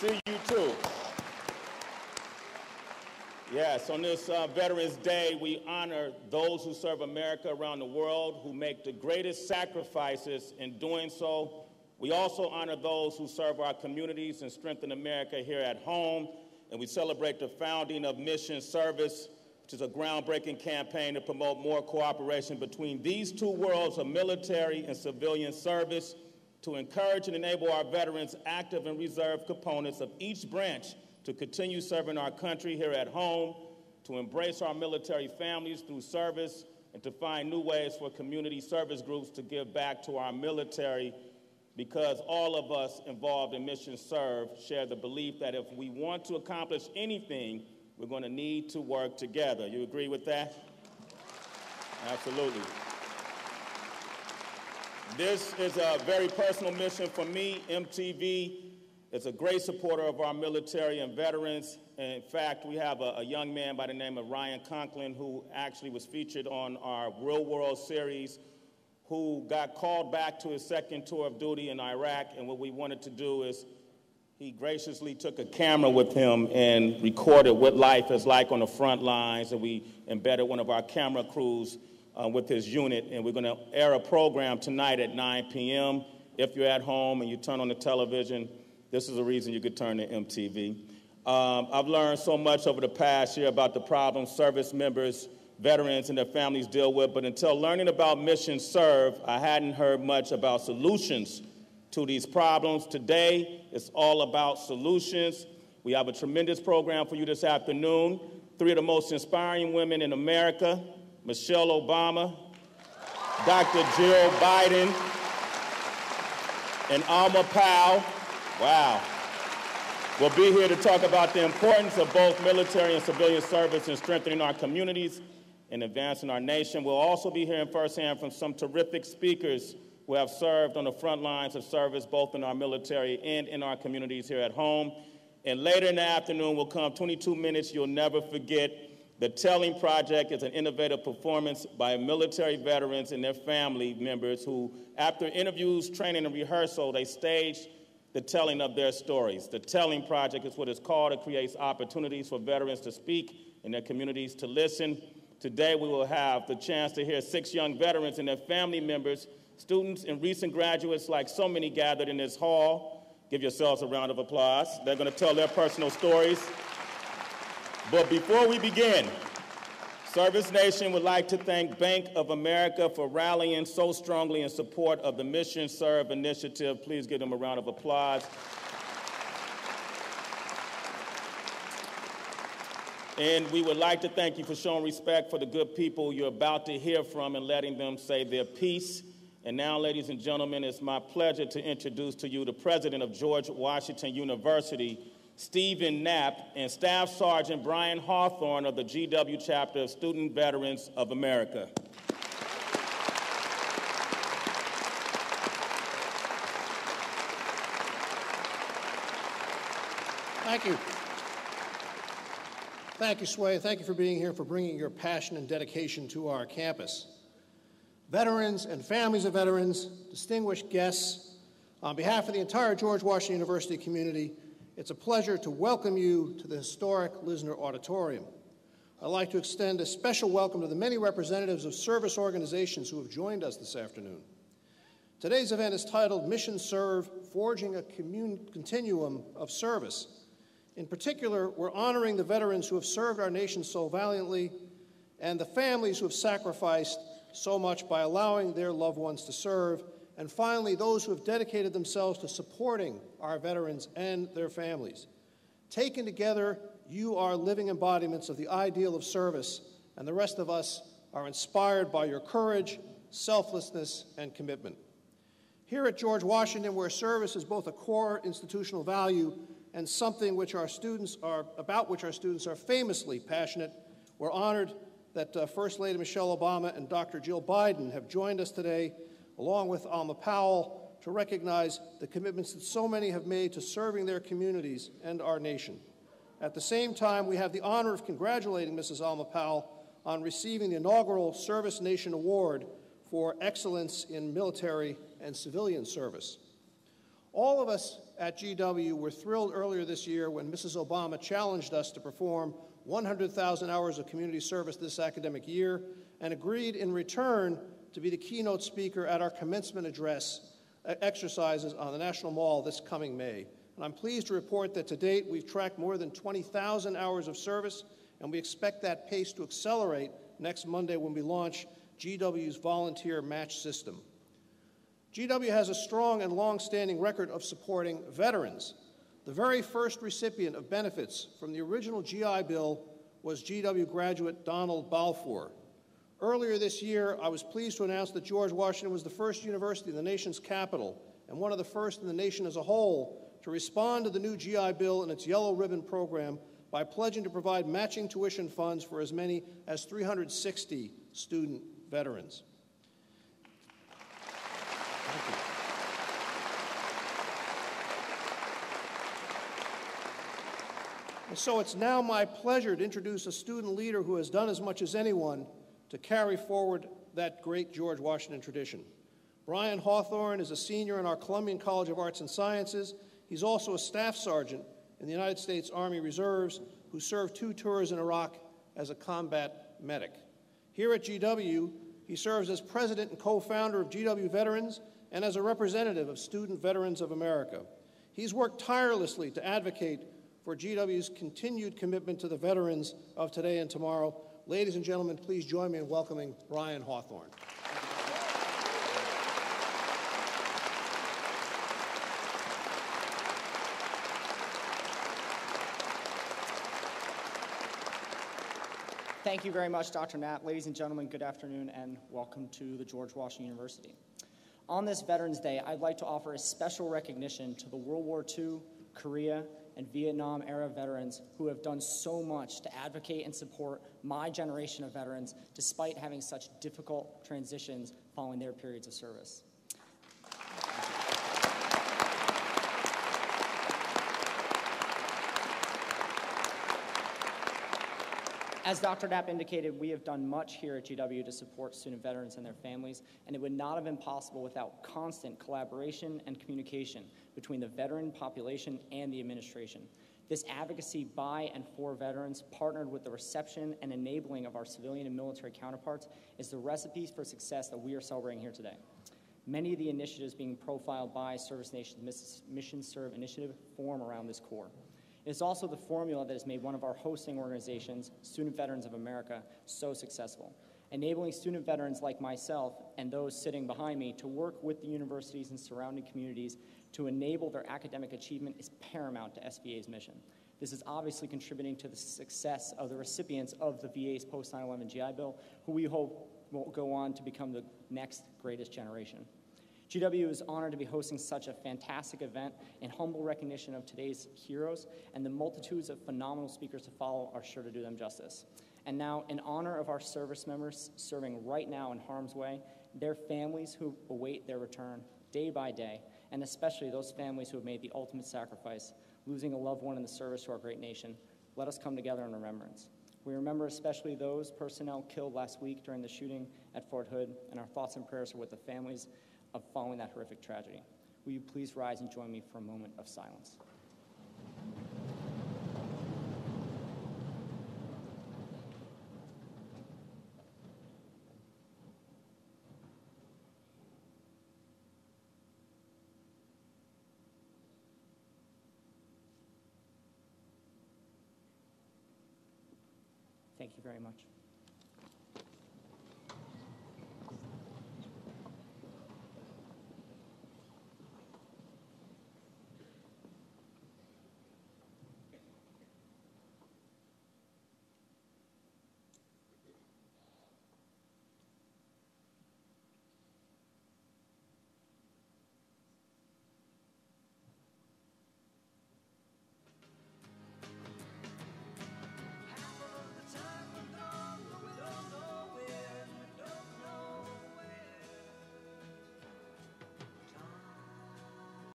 see you too. Yes, on this Veterans Day, we honor those who serve America around the world, who make the greatest sacrifices in doing so. We also honor those who serve our communities and strengthen America here at home. And we celebrate the founding of Mission Service, which is a groundbreaking campaign to promote more cooperation between these two worlds of military and civilian service, to encourage and enable our veterans, active and reserve components of each branch, to continue serving our country here at home, to embrace our military families through service, and to find new ways for community service groups to give back to our military, because all of us involved in Mission Serve share the belief that if we want to accomplish anything, we're going to need to work together. You agree with that? Absolutely. This is a very personal mission for me. MTV is a great supporter of our military and veterans. And in fact, we have a young man by the name of Ryan Conklin, who actually was featured on our Real World series, who got called back to his second tour of duty in Iraq. And what we wanted to do is he graciously took a camera with him and recorded what life is like on the front lines. And we embedded one of our camera crews with his unit. And we're going to air a program tonight at 9 p.m. If you're at home and you turn on the television, this is a reason you could turn to MTV. I've learned so much over the past year about the problems service members, veterans, and their families deal with, but until learning about Mission Serve, I hadn't heard much about solutions to these problems. Today, it's all about solutions. We have a tremendous program for you this afternoon. 3 of the most inspiring women in America, Michelle Obama, Dr. Jill Biden, and Alma Powell. Wow. We'll be here to talk about the importance of both military and civilian service in strengthening our communities and advancing our nation. We'll also be hearing firsthand from some terrific speakers who have served on the front lines of service, both in our military and in our communities here at home. And later in the afternoon will come 22 minutes you'll never forget. The Telling Project is an innovative performance by military veterans and their family members who, after interviews, training, and rehearsal, they staged the telling of their stories. The Telling Project is what it's called. It creates opportunities for veterans to speak and their communities to listen. Today we will have the chance to hear 6 young veterans and their family members, students and recent graduates like so many gathered in this hall. Give yourselves a round of applause. They're going to tell their personal stories. But before we begin, ServiceNation would like to thank Bank of America for rallying so strongly in support of the Mission Serve initiative. Please give them a round of applause. And we would like to thank you for showing respect for the good people you're about to hear from and letting them say their piece. And now, ladies and gentlemen, it's my pleasure to introduce to you the president of George Washington University, Stephen Knapp, and Staff Sergeant Brian Hawthorne of the GW Chapter of Student Veterans of America. Thank you. Thank you, Sway. Thank you for being here, for bringing your passion and dedication to our campus. Veterans and families of veterans, distinguished guests, on behalf of the entire George Washington University community, it's a pleasure to welcome you to the historic Lisner Auditorium. I'd like to extend a special welcome to the many representatives of service organizations who have joined us this afternoon. Today's event is titled Mission Serve, Forging a Continuum of Service. In particular, we're honoring the veterans who have served our nation so valiantly and the families who have sacrificed so much by allowing their loved ones to serve, and finally, those who have dedicated themselves to supporting our veterans and their families. Taken together, you are living embodiments of the ideal of service, and the rest of us are inspired by your courage, selflessness, and commitment. Here at George Washington, where service is both a core institutional value and something about which our students are famously passionate, we're honored that First Lady Michelle Obama and Dr. Jill Biden have joined us today, along with Alma Powell, to recognize the commitments that so many have made to serving their communities and our nation. At the same time, we have the honor of congratulating Mrs. Alma Powell on receiving the inaugural ServiceNation Award for excellence in military and civilian service. All of us at GW were thrilled earlier this year when Mrs. Obama challenged us to perform 100,000 hours of community service this academic year and agreed in return to be the keynote speaker at our commencement address exercises on the National Mall this coming May. And I'm pleased to report that to date we've tracked more than 20,000 hours of service, and we expect that pace to accelerate next Monday when we launch GW's volunteer match system. GW has a strong and long-standing record of supporting veterans. The very first recipient of benefits from the original GI Bill was GW graduate Donald Balfour. Earlier this year, I was pleased to announce that George Washington was the first university in the nation's capital and one of the first in the nation as a whole to respond to the new GI Bill and its Yellow Ribbon program by pledging to provide matching tuition funds for as many as 360 student veterans. Thank you. And so it's now my pleasure to introduce a student leader who has done as much as anyone to carry forward that great George Washington tradition. Brian Hawthorne is a senior in our Columbian College of Arts and Sciences. He's also a staff sergeant in the United States Army Reserves who served 2 tours in Iraq as a combat medic. Here at GW, he serves as president and co-founder of GW Veterans and as a representative of Student Veterans of America. He's worked tirelessly to advocate for GW's continued commitment to the veterans of today and tomorrow. Ladies and gentlemen, please join me in welcoming Brian Hawthorne. Thank you very much, Dr. Knapp. Ladies and gentlemen, good afternoon and welcome to the George Washington University. On this Veterans Day, I'd like to offer a special recognition to the World War II, Korea, and Vietnam-era veterans who have done so much to advocate and support my generation of veterans despite having such difficult transitions following their periods of service. As Dr. Knapp indicated, we have done much here at GW to support student veterans and their families, and it would not have been possible without constant collaboration and communication between the veteran population and the administration. This advocacy by and for veterans, partnered with the reception and enabling of our civilian and military counterparts, is the recipe for success that we are celebrating here today. Many of the initiatives being profiled by ServiceNation's Mission Serve initiative form around this core. It is also the formula that has made one of our hosting organizations, Student Veterans of America, so successful. Enabling student veterans like myself and those sitting behind me to work with the universities and surrounding communities to enable their academic achievement is paramount to SVA's mission. This is obviously contributing to the success of the recipients of the VA's post 9/11 GI Bill, who we hope will go on to become the next greatest generation. GW is honored to be hosting such a fantastic event in humble recognition of today's heroes, and the multitudes of phenomenal speakers to follow are sure to do them justice. And now, in honor of our service members serving right now in harm's way, their families who await their return day by day, and especially those families who have made the ultimate sacrifice, losing a loved one in the service to our great nation, let us come together in remembrance. We remember especially those personnel killed last week during the shooting at Fort Hood, and our thoughts and prayers are with the families of following that horrific tragedy. Will you please rise and join me for a moment of silence? Thank you very much.